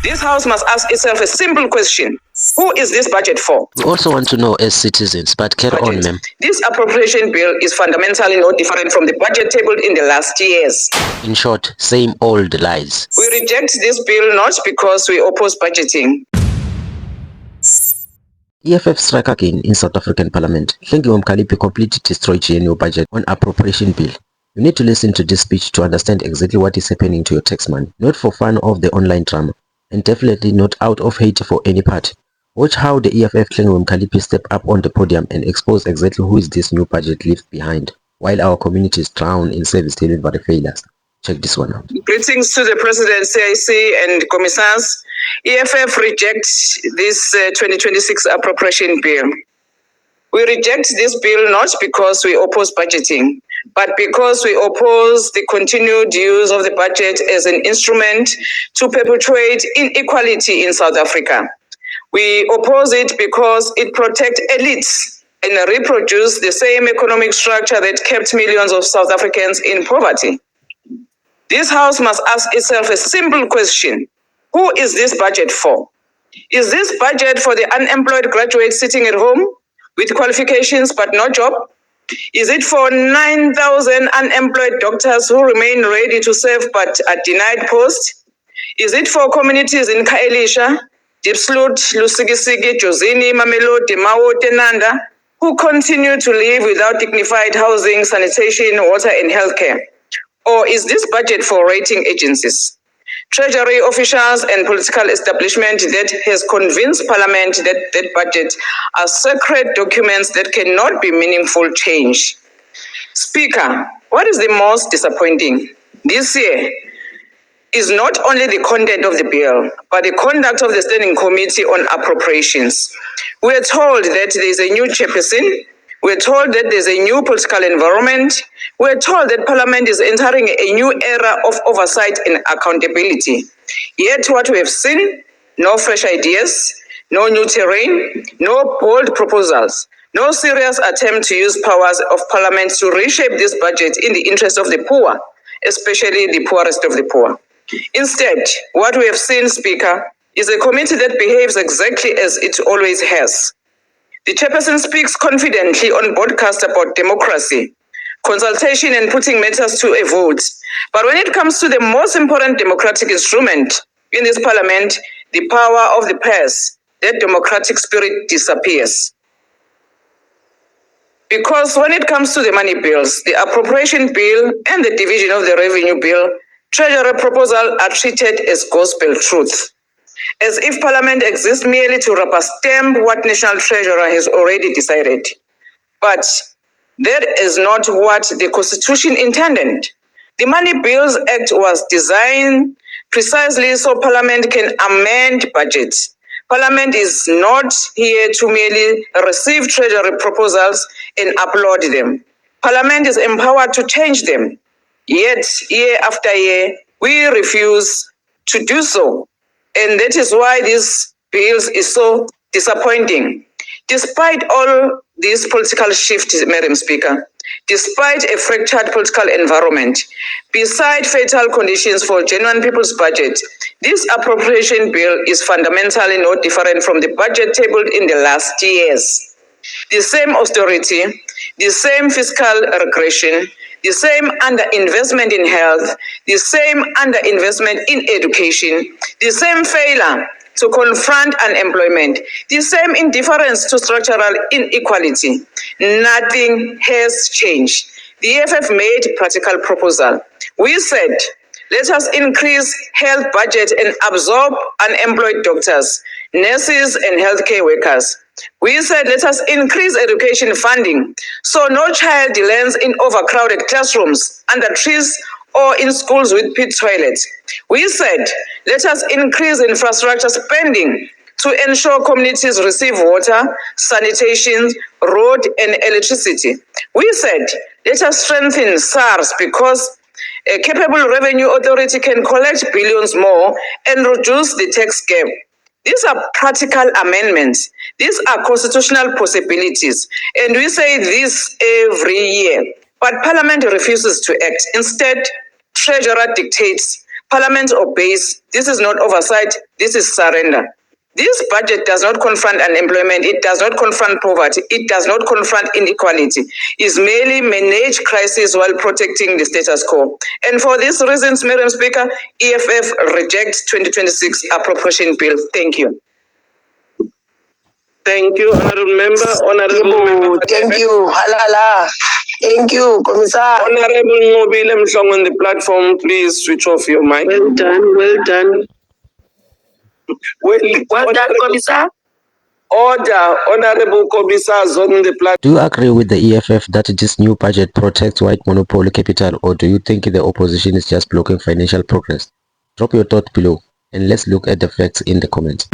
This House must ask itself a simple question. Who is this budget for? We also want to know as citizens, but carry on, ma'am. This appropriation bill is fundamentally no different from the budget tabled in the last years. In short, same old lies. We reject this bill not because we oppose budgeting. EFF strike again in South African Parliament. Hlengiwe Mkhaliphi completely destroyed GNU budget on appropriation bill. You need to listen to this speech to understand exactly what is happening to your tax money, not for fun of the online drama, and definitely not out of hate for any party. Watch how the EFF Hlengiwe Mkhaliphi step up on the podium and expose exactly who is this new budget left behind, while our communities drown in service delivery failures. Check this one out. Greetings to the President, CIC and Commissars. EFF rejects this 2026 appropriation bill. We reject this bill not because we oppose budgeting, but because we oppose the continued use of the budget as an instrument to perpetuate inequality in South Africa. We oppose it because it protects elites and reproduces the same economic structure that kept millions of South Africans in poverty. This House must ask itself a simple question. Who is this budget for? Is this budget for the unemployed graduate sitting at home with qualifications but no job? Is it for 9,000 unemployed doctors who remain ready to serve but are denied posts? Is it for communities in Khayelitsha, Diepsloot, Lusikisiki, Jozini, Mamelodi, Mao, Tenanda, who continue to live without dignified housing, sanitation, water and healthcare? Or is this budget for rating agencies, treasury officials and political establishment that has convinced Parliament that that budget are sacred documents that cannot be meaningful change? Speaker, what is the most disappointing this year is not only the content of the bill, but the conduct of the Standing Committee on Appropriations. We are told that there is a new chairperson. We are told that there is a new political environment. We are told that Parliament is entering a new era of oversight and accountability. Yet what we have seen, no fresh ideas, no new terrain, no bold proposals, no serious attempt to use powers of Parliament to reshape this budget in the interest of the poor, especially the poorest of the poor. Instead, what we have seen, Speaker, is a committee that behaves exactly as it always has. The chairperson speaks confidently on broadcast about democracy, consultation and putting matters to a vote. But when it comes to the most important democratic instrument in this Parliament, the power of the purse, that democratic spirit disappears. Because when it comes to the money bills, the appropriation bill and the division of the revenue bill, treasury proposals are treated as gospel truth, as if Parliament exists merely to rubber stamp what National Treasurer has already decided. But that is not what the Constitution intended. The Money Bills Act was designed precisely so Parliament can amend budgets. Parliament is not here to merely receive treasury proposals and upload them. Parliament is empowered to change them. Yet, year after year, we refuse to do so. And that is why this bill is so disappointing. Despite all these political shifts, Madam Speaker, despite a fractured political environment, beside fatal conditions for genuine people's budget, this appropriation bill is fundamentally no different from the budget tabled in the last years. The same austerity, the same fiscal regression, the same underinvestment in health, the same underinvestment in education, the same failure to confront unemployment, the same indifference to structural inequality. Nothing has changed. The EFF made a practical proposal. We said, let us increase health budget and absorb unemployed doctors, nurses, and healthcare workers. We said, let us increase education funding so no child lands in overcrowded classrooms, under trees, or in schools with pit toilets. We said, let us increase infrastructure spending to ensure communities receive water, sanitation, road, and electricity. We said, let us strengthen SARS because a capable revenue authority can collect billions more and reduce the tax gap. These are practical amendments. These are constitutional possibilities. And we say this every year. But Parliament refuses to act. Instead, Treasurer dictates, Parliament obeys. This is not oversight. This is surrender. This budget does not confront unemployment. It does not confront poverty. It does not confront inequality. It merely manage crisis while protecting the status quo. And for these reasons, Madam Speaker, EFF rejects 2026 appropriation bill. Thank you. Thank you, Honorable Member. Honorable Member. Thank you, Halala. Thank you, Commissar. Honorable Mobile Mhlong on the platform, please switch off your mic. Well done, well done. Well done, Commissar. Order, Honorable Commissars on the platform. Do you agree with the EFF that this new budget protects white monopoly capital, or do you think the opposition is just blocking financial progress? Drop your thought below and let's look at the facts in the comments.